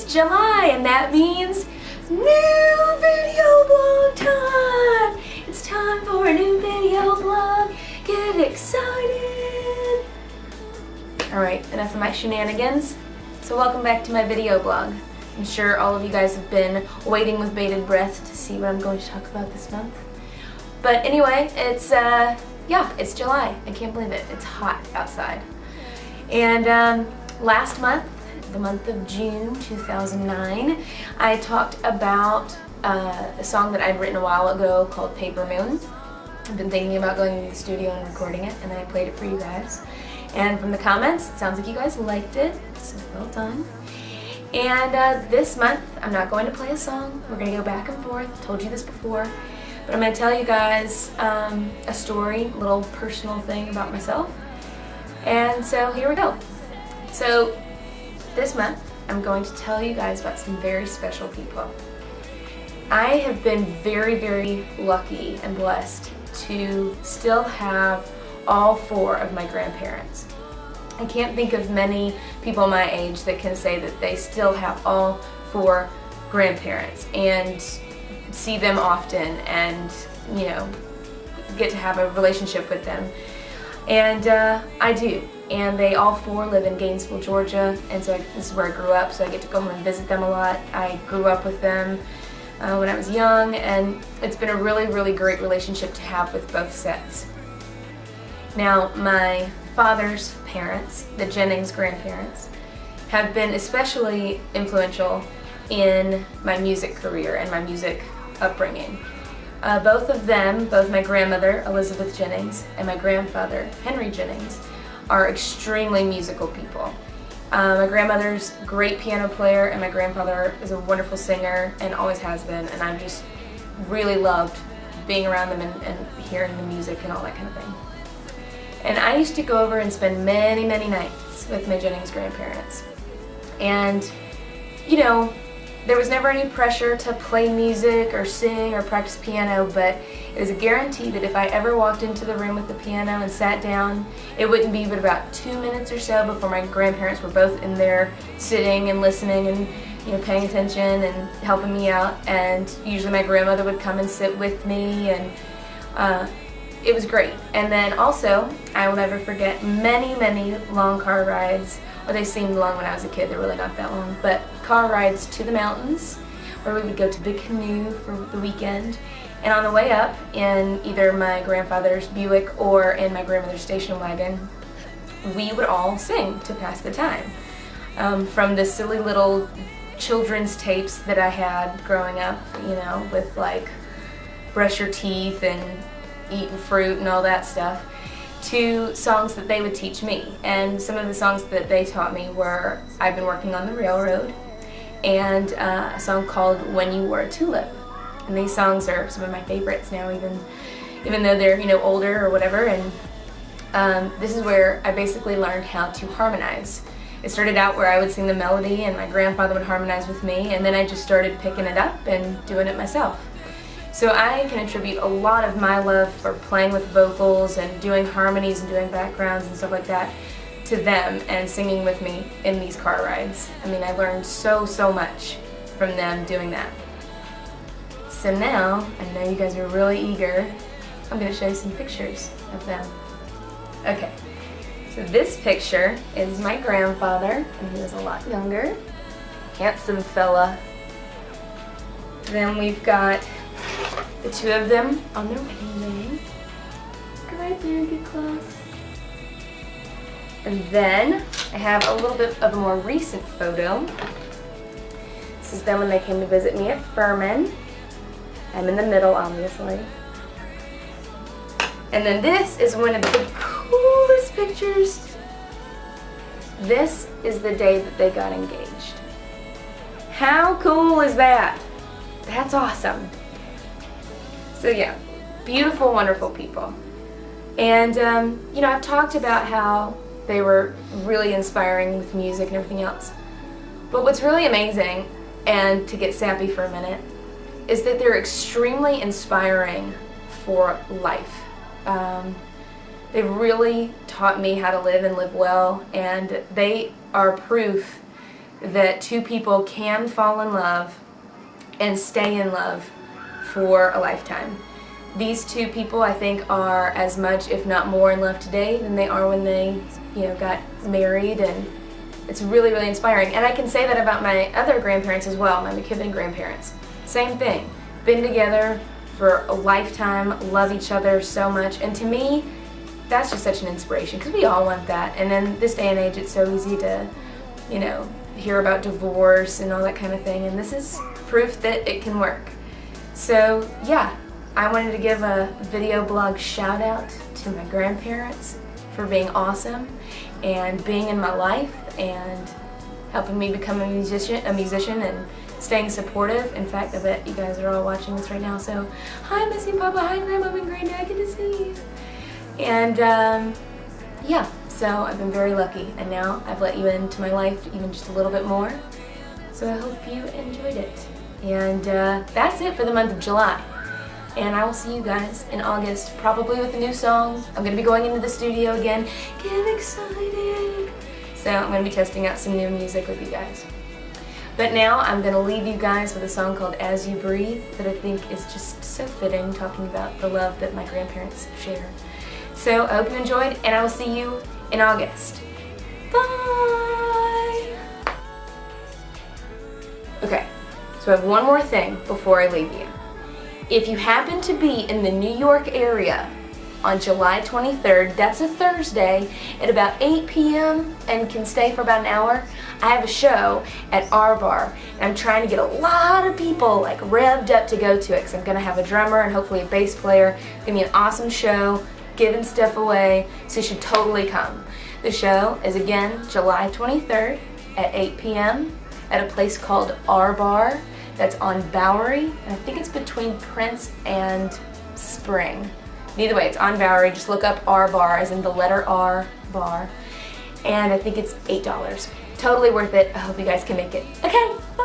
July, and that means new video blog time! It's time for a new video blog. Get excited! Alright, enough of my shenanigans. So welcome back to my video blog. I'm sure all of you guys have been waiting with bated breath to see what I'm going to talk about this month. But anyway, it's July. I can't believe it. It's hot outside. And last month, the month of June 2009, I talked about a song that I'd written a while ago called Paper Moon. I've been thinking about going to the studio and recording it, and then I played it for you guys. And from the comments, it sounds like you guys liked it, so well done. And this month, I'm not going to play a song. We're going to go back and forth. I told you this before. But I'm going to tell you guys a story, a little personal thing about myself. And so here we go. So this month, I'm going to tell you guys about some very special people. I have been very, very lucky and blessed to still have all four of my grandparents. I can't think of many people my age that can say that they still have all four grandparents and see them often and, you know, get to have a relationship with them. And I do. And they all four live in Gainesville, Georgia, and so this is where I grew up, so I get to go home and visit them a lot. I grew up with them when I was young, and it's been a really, really great relationship to have with both sets. Now, my father's parents, the Jennings grandparents, have been especially influential in my music career and my music upbringing. Both of them, both my grandmother, Elizabeth Jennings, and my grandfather, Henry Jennings, are extremely musical people. My grandmother's a great piano player, and my grandfather is a wonderful singer and always has been, and I've just really loved being around them and hearing the music and all that kind of thing. And I used to go over and spend many, many nights with my Jennings grandparents. And, you know, there was never any pressure to play music or sing or practice piano, but it was a guarantee that if I ever walked into the room with the piano and sat down, it wouldn't be but about 2 minutes or so before my grandparents were both in there sitting and listening and, you know, paying attention and helping me out. And usually my grandmother would come and sit with me, and it was great. And then also, I will never forget many, many long car rides. Well, they seemed long when I was a kid, they're really not that long, but car rides to the mountains, where we would go to Big Canoe for the weekend. And on the way up, in either my grandfather's Buick or in my grandmother's station wagon, we would all sing to pass the time. From the silly little children's tapes that I had growing up, you know, with like brush your teeth and eating fruit and all that stuff, to songs that they would teach me. And some of the songs that they taught me were I've Been Working on the Railroad and a song called When You Were a Tulip. And these songs are some of my favorites now, even though they're, you know, older or whatever. And this is where I basically learned how to harmonize. It started out where I would sing the melody and my grandfather would harmonize with me, and then I just started picking it up and doing it myself. So I can attribute a lot of my love for playing with vocals and doing harmonies and doing backgrounds and stuff like that to them and singing with me in these car rides. I mean, I learned so much from them doing that. So now, I know you guys are really eager, I'm going to show you some pictures of them. Okay, so this picture is my grandfather, and he was a lot younger. Handsome fella. Then we've got the two of them on their wedding day. Go right there and get close. And then I have a little bit of a more recent photo. This is them when they came to visit me at Furman. I'm in the middle, obviously. And then this is one of the coolest pictures. This is the day that they got engaged. How cool is that? That's awesome. So yeah, beautiful, wonderful people. And, you know, I've talked about how they were really inspiring with music and everything else. But what's really amazing, and to get sappy for a minute, is that they're extremely inspiring for life. They've really taught me how to live and live well, and they are proof that two people can fall in love and stay in love for a lifetime. These two people, I think, are as much, if not more, in love today than they are when they, got married, and it's really, really inspiring. And I can say that about my other grandparents as well, my McKibben grandparents. Same thing. Been together for a lifetime, love each other so much, and to me, that's just such an inspiration, because we all want that. And in this day and age, it's so easy to, hear about divorce and all that kind of thing, and this is proof that it can work. So yeah, I wanted to give a video blog shout out to my grandparents for being awesome and being in my life and helping me become a musician and staying supportive. In fact, I bet you guys are all watching this right now, so hi Missy Papa, hi Grandma and Granddad, good to see you. And yeah, so I've been very lucky, and now I've let you into my life even just a little bit more, so I hope you enjoyed it. And that's it for the month of July. And I will see you guys in August, probably with a new song. I'm going to be going into the studio again. Get excited! So I'm going to be testing out some new music with you guys. But now I'm going to leave you guys with a song called As You Breathe that I think is just so fitting, talking about the love that my grandparents share. So I hope you enjoyed, and I will see you in August. Bye! Okay, so I have one more thing before I leave you. If you happen to be in the New York area on July 23rd, that's a Thursday, at about 8 p.m. and can stay for about an hour, I have a show at our bar, and I'm trying to get a lot of people like revved up to go to it, because I'm going to have a drummer and hopefully a bass player. It's going to be an awesome show, giving stuff away, so you should totally come. The show is again July 23rd at 8 p.m. at a place called Our Bar. That's on Bowery, and I think it's between Prince and Spring. Either way, it's on Bowery. Just look up Our Bar, as in the letter R, bar. And I think it's $8. Totally worth it. I hope you guys can make it. Okay, bye!